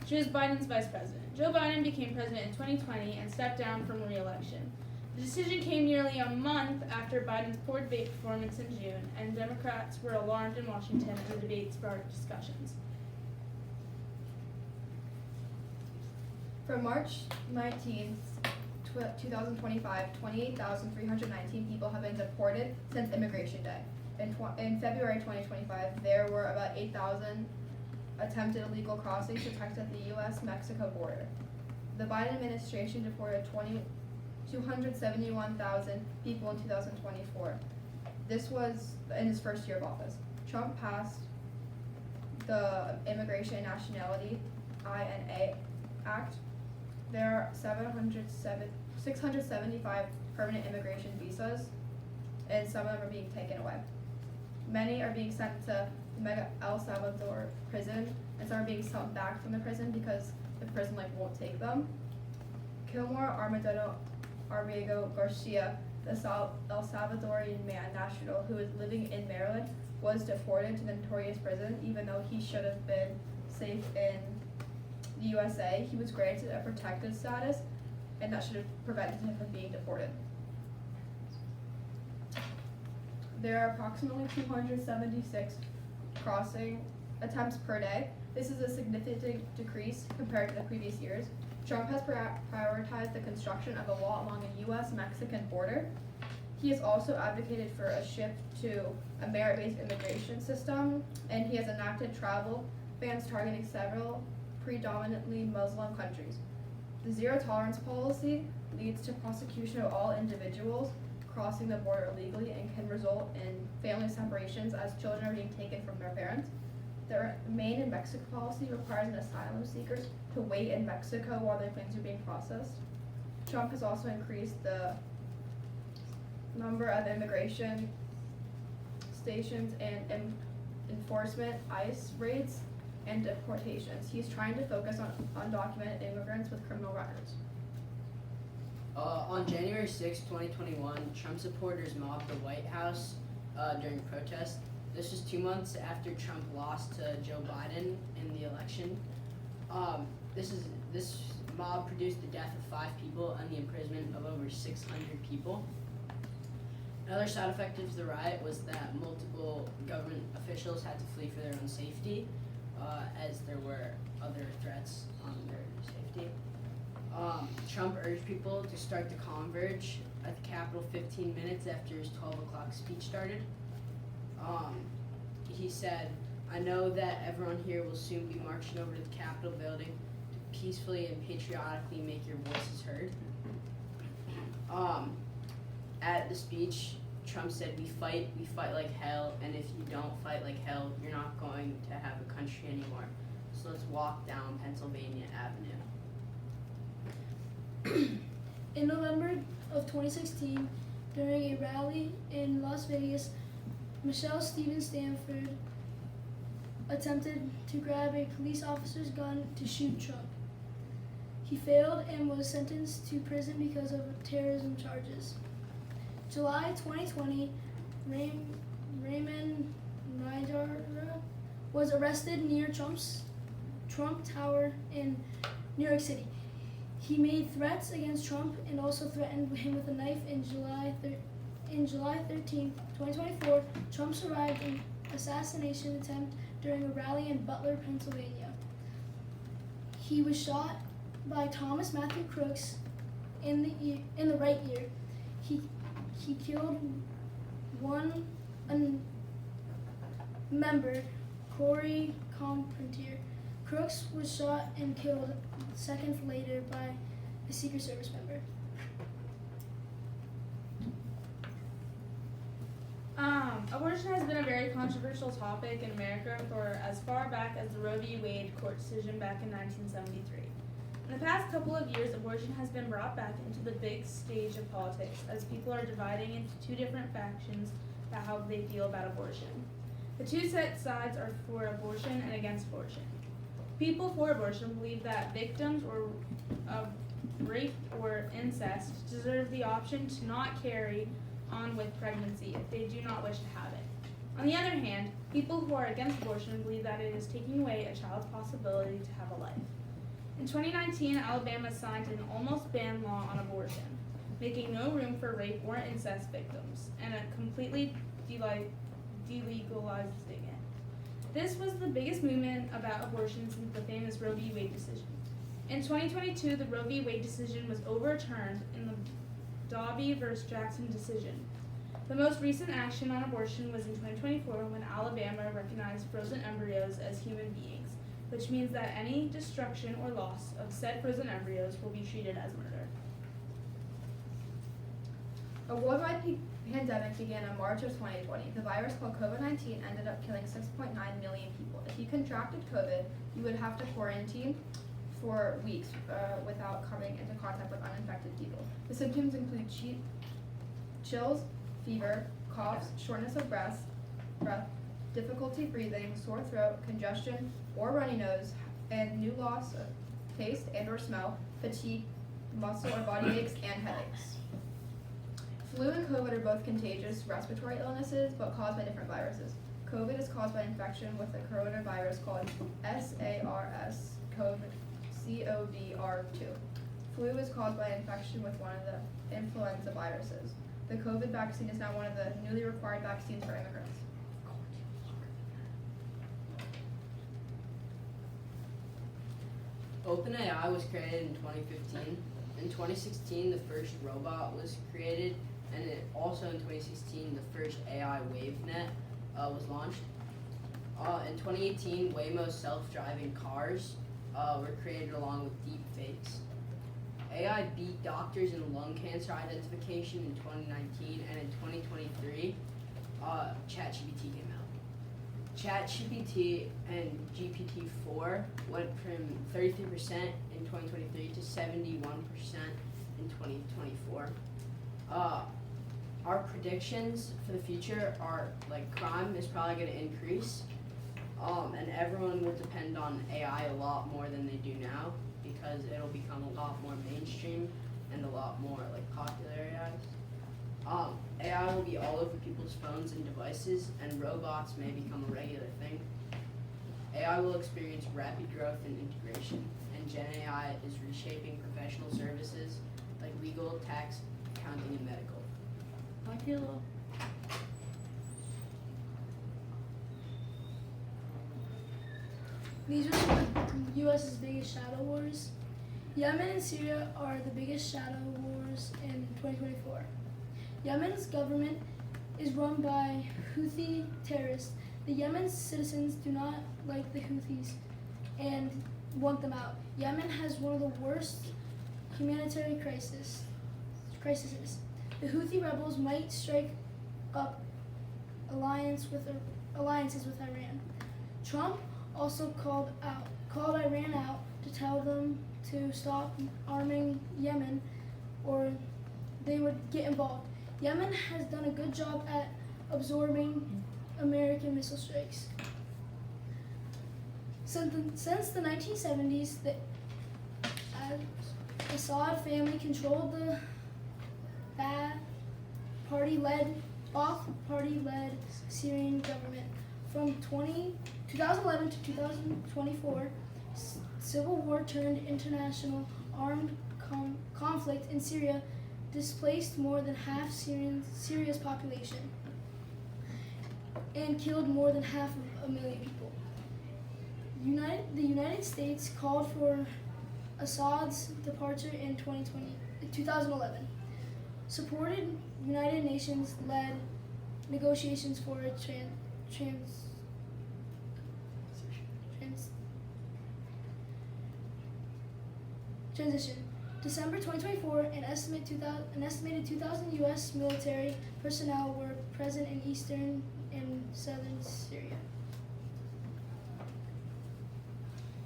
She was Biden's vice president. Joe Biden became president in 2020 and stepped down from re-election. The decision came nearly a month after Biden's poor debate performance in June, and Democrats were alarmed in Washington and the debate sparked discussions. From March 19th, 2025, 28,319 people have been deported since Immigration Day. In February 2025, there were about 8,000 attempted illegal crossings detected at the U.S.-Mexico border. The Biden administration deported 271,000 people in 2024. This was in his first year of office. Trump passed the Immigration and Nationality INA Act. There are 675 permanent immigration visas, and some of them are being taken away. Many are being sent to Mega El Salvador prison, and some are being sent back from the prison because the prison won't take them. Kilmore Armadillo Arriego Garcia, the El Salvadorian man national who is living in Maryland, was deported to the notorious prison even though he should have been safe in the USA. He was granted a protected status, and that should have prevented him from being deported. There are approximately 276 crossing attempts per day. This is a significant decrease compared to the previous years. Trump has prioritized the construction of a wall along the U.S.-Mexican border. He has also advocated for a shift to a merit-based immigration system, and he has enacted travel bans targeting several predominantly Muslim countries. The zero-tolerance policy leads to prosecution of all individuals crossing the border illegally and can result in family separations as children are being taken from their parents. The Remain in Mexico policy requires an asylum seeker to wait in Mexico while their claims are being processed. Trump has also increased the number of immigration stations and enforcement ICE raids and deportations. He's trying to focus on undocumented immigrants with criminal records. On January 6, 2021, Trump supporters mobbed the White House during a protest. This was 2 months after Trump lost to Joe Biden in the election. This mob produced the death of 5 people and the imprisonment of over 600 people. Another side effect of the riot was that multiple government officials had to flee for their own safety, as there were other threats on their safety. Trump urged people to start the converge at the Capitol 15 minutes after his 12 o'clock speech started. He said, "I know that everyone here will soon be marching over to the Capitol building to peacefully and patriotically make your voices heard." At the speech, Trump said, we fight like hell, and if you don't fight like hell, you're not going to have a country anymore. So let's walk down Pennsylvania Avenue." In November of 2016, during a rally in Las Vegas, Michelle Stephen Stanford attempted to grab a police officer's gun to shoot Trump. He failed and was sentenced to prison because of terrorism charges. July 2020, Raymond Nidara was arrested near Trump Tower in New York City. He made threats against Trump and also threatened him with a knife in July 13, 2024. Trump survived an assassination attempt during a rally in Butler, Pennsylvania. He was shot by Thomas Matthew Crooks in the right ear. He killed one member, Corey Carpenter. Crooks was shot and killed seconds later by a Secret Service member. Abortion has been a very controversial topic in America for as far back as the Roe v. Wade court decision back in 1973. In the past couple of years, abortion has been brought back into the big stage of politics as people are dividing into 2 different factions about how they feel about abortion. The 2 set sides are for abortion and against abortion. People for abortion believe that victims of rape or incest deserve the option to not carry on with pregnancy if they do not wish to have it. On the other hand, people who are against abortion believe that it is taking away a child's possibility to have a life. In 2019, Alabama signed an almost banned law on abortion, making no room for rape or incest victims, and completely delegalizing it. This was the biggest movement about abortion since the famous Roe v. Wade decision. In 2022, the Roe v. Wade decision was overturned in the Dobbie v. Jackson decision. The most recent action on abortion was in 2024 when Alabama recognized frozen embryos as human beings, which means that any destruction or loss of said frozen embryos will be treated as murder. A worldwide pandemic began in March of 2020. The virus called COVID-19 ended up killing 6.9 million people. If you contracted COVID, you would have to quarantine for weeks without coming into contact with uninfected people. The symptoms include chills, fever, coughs, shortness of breath, difficulty breathing, sore throat, congestion or runny nose, and new loss of taste and or smell, fatigue, muscle or body aches, and headaches. Flu and COVID are both contagious respiratory illnesses, but caused by different viruses. COVID is caused by infection with a coronavirus called SARS-CoV-2. Flu is caused by infection with one of the influenza viruses. The COVID vaccine is now one of the newly required vaccines for immigrants. OpenAI was created in 2015. In 2016, the first robot was created, and also in 2016, the first AI WaveNet was launched. In 2018, Waymo's self-driving cars were created along with deepfakes. AI beat doctors in lung cancer identification in 2019, and in 2023, ChatGPT came out. ChatGPT and GPT-4 went from 33% in 2023 to 71% in 2024. Our predictions for the future are like crime is probably going to increase, and everyone will depend on AI a lot more than they do now because it'll become a lot more mainstream and a lot more like popular AIs. AI will be all over people's phones and devices, and robots may become a regular thing. AI will experience rapid growth and integration, and Gen AI is reshaping professional services like legal, tax, accounting, and medical. These are some of the U.S.'s biggest shadow wars. Yemen and Syria are the biggest shadow wars in 2024. Yemen's government is run by Houthi terrorists. The Yemen citizens do not like the Houthis and want them out. Yemen has one of the worst humanitarian crises. The Houthi rebels might strike up alliances with Iran. Trump also called Iran out to tell them to stop arming Yemen or they would get involved. Yemen has done a good job at absorbing American missile strikes. Since the 1970s, the Assad family controlled the Ba'ath-Party-led Syrian government. From 2011 to 2024, civil war turned international armed conflict in Syria displaced more than half Syria's population and killed more than 500,000 people. The United States called for Assad's departure in 2011, supported United Nations-led negotiations for a transition. December 2024, an estimated 2,000 U.S. military personnel were present in eastern and southern Syria.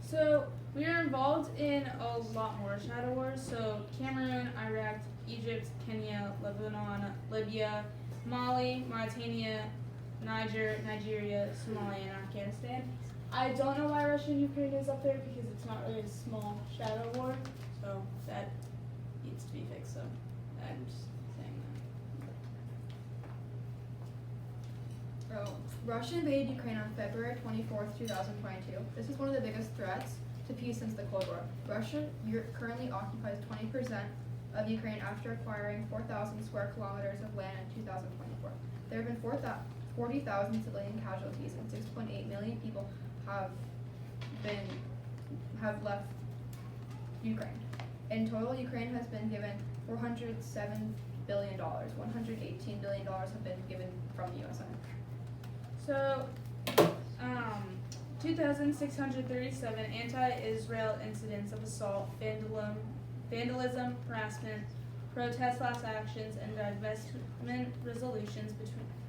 So we are involved in a lot more shadow wars. So Cameroon, Iraq, Egypt, Kenya, Lebanon, Libya, Mali, Mauritania, Nigeria, Somalia, and Afghanistan. I don't know why Russia and Ukraine is up there because it's not really a small shadow war. So that needs to be fixed. So I'm just saying that. Russia invaded Ukraine on February 24th, 2022. This is one of the biggest threats to peace since the Cold War. Russia currently occupies 20% of Ukraine after acquiring 4,000 square kilometers of land in 2024. There have been 40,000 civilian casualties and 6.8 million people have left Ukraine. In total, Ukraine has been given $407 billion. $118 billion have been given from the USA. So, 2,637 anti-Israel incidents of assault, vandalism, harassment, protest class actions, and divestment resolutions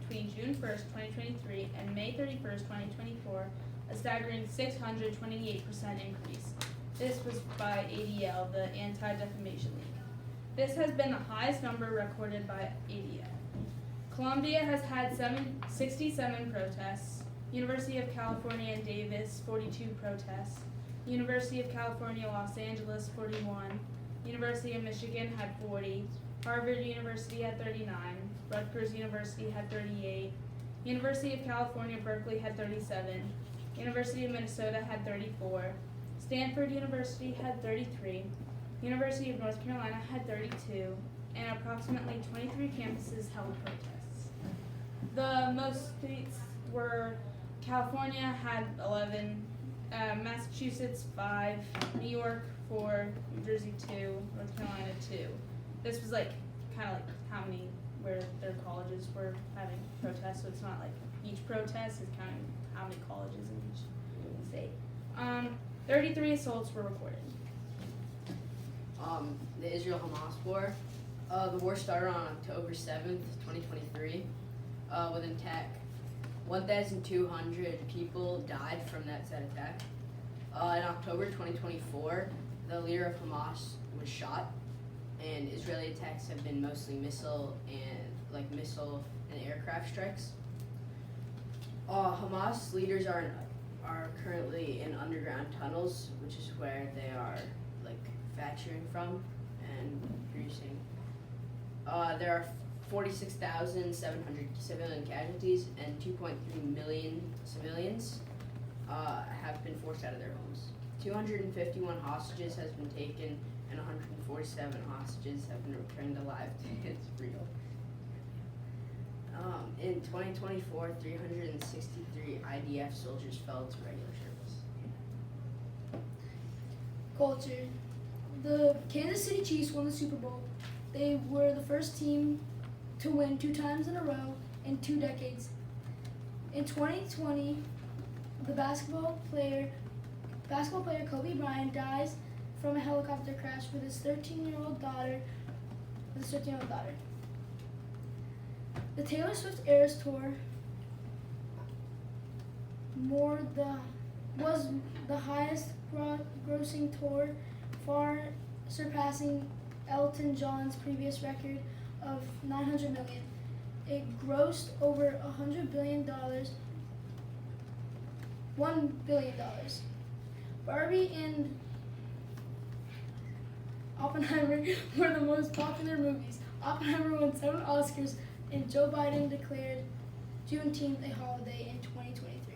between June 1st, 2023 and May 31st, 2024, a staggering 628% increase. This was by ADL, the Anti-Defamation League. This has been the highest number recorded by ADL. Colombia has had 67 protests, University of California in Davis, 42 protests, University of California, Los Angeles, 41, University of Michigan had 40, Harvard University had 39, Rutgers University had 38, University of California, Berkeley had 37, University of Minnesota had 34, Stanford University had 33, University of North Carolina had 32, and approximately 23 campuses held protests. The most states were California had 11, Massachusetts 5, New York 4, New Jersey 2, North Carolina 2. This was like kind of like how many where their colleges were having protests, so it's not like each protest is counting how many colleges in each state. 33 assaults were recorded. The Israel-Hamas war. The war started on October 7th, 2023, with an attack. 1,200 people died from that said attack. In October 2024, the leader of Hamas was shot, and Israeli attacks have been mostly missile and aircraft strikes. Hamas leaders are currently in underground tunnels, which is where they are fracturing from and producing. There are 46,700 civilian casualties and 2.3 million civilians have been forced out of their homes. 251 hostages has been taken and 147 hostages have been returned alive to Israel. In 2024, 363 IDF soldiers fell to regular service. Culture. The Kansas City Chiefs won the Super Bowl. They were the first team to win 2 times in a row in 2 decades. In 2020, the basketball player Kobe Bryant dies from a helicopter crash with his 13-year-old daughter. The Taylor Swift Eras Tour was the highest grossing tour, far surpassing Elton John's previous record of $900 million. It grossed over $1 billion. Barbie and Oppenheimer were the most popular movies. Oppenheimer won 7 Oscars, and Joe Biden declared Juneteenth a holiday in 2023.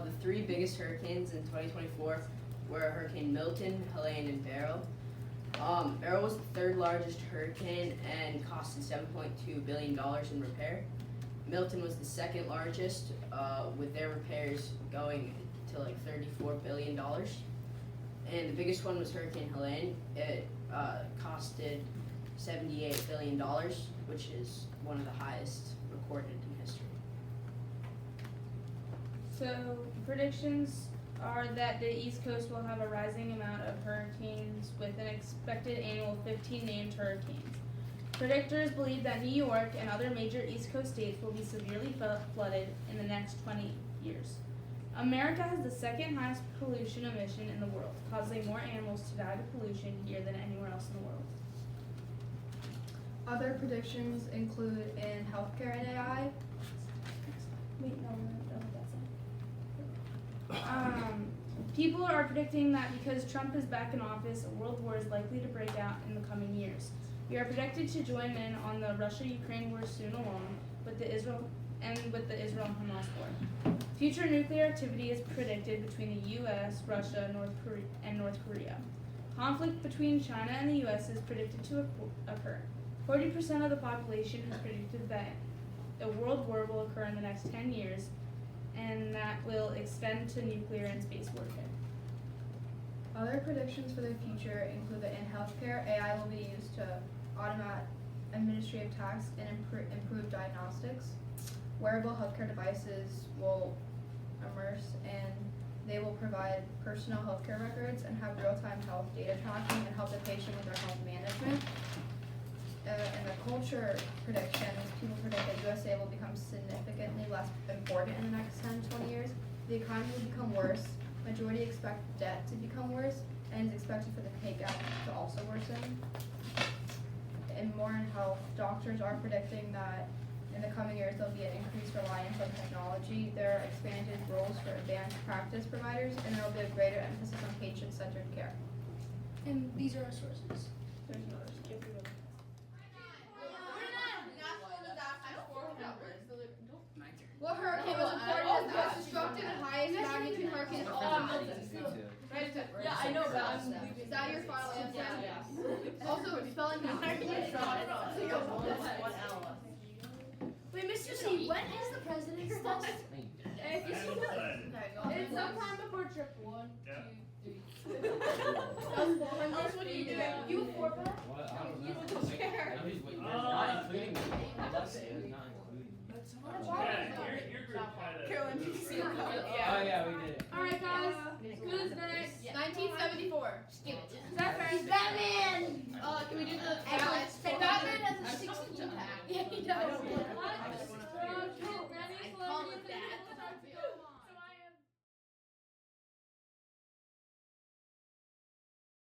The 3 biggest hurricanes in 2024 were Hurricane Milton, Helene, and Beryl. Beryl was the 3rd largest hurricane and costed $7.2 billion in repair. Milton was the 2nd largest, with their repairs going to $34 billion. And the biggest one was Hurricane Helene. It costed $78 billion, which is one of the highest recorded in history. So predictions are that the East Coast will have a rising amount of hurricanes with an expected annual 15 named hurricanes. Predictors believe that New York and other major East Coast states will be severely flooded in the next 20 years. America has the 2nd highest pollution emission in the world, causing more animals to die to pollution here than anywhere else in the world. Other predictions include in healthcare and AI. People are predicting that because Trump is back in office, a world war is likely to break out in the coming years. We are projected to join in on the Russia-Ukraine war soon along with the Israel and Hamas war. Future nuclear activity is predicted between the U.S., Russia, and North Korea. Conflict between China and the U.S. is predicted to occur. 40% of the population has predicted that a world war will occur in the next 10 years, and that will extend to nuclear and space warfare. Other predictions for the future include that in healthcare, AI will be used to automate administrative tasks and improve diagnostics. Wearable healthcare devices will emerge and they will provide personal healthcare records and have real-time health data tracking and help the patient with their health management. In the culture predictions, people predict that USA will become significantly less important in the next 10-20 years. The economy will become worse. Majority expect debt to become worse, and it's expected for the pay gap to also worsen. And more in health, doctors are predicting that in the coming years there'll be an increased reliance on technology. There are expanded roles for advanced practice providers, and there will be a greater emphasis on patient-centered care. And these are our sources. There's no skip through them. What hurricane was reported as the most destructive and highest magnitude hurricane of all time? Yeah, I know, but I'm leaving. Is that your final answer? Yeah. Also, spelling Wait, Mr. C, when is the president's test? It's sometime before trip. 1, 2, 3. Else, what do you do? You have 4 back? What? I don't know. You look scared. Nobody's waiting. Not including me. That's it. Not including me. Yeah, your group had a. Carolyn, did you see it? Oh yeah, we did it. Alright guys, who's next? 1974. Skip it. Zephyr. Batman! Can we do the Batman has a 16 pack.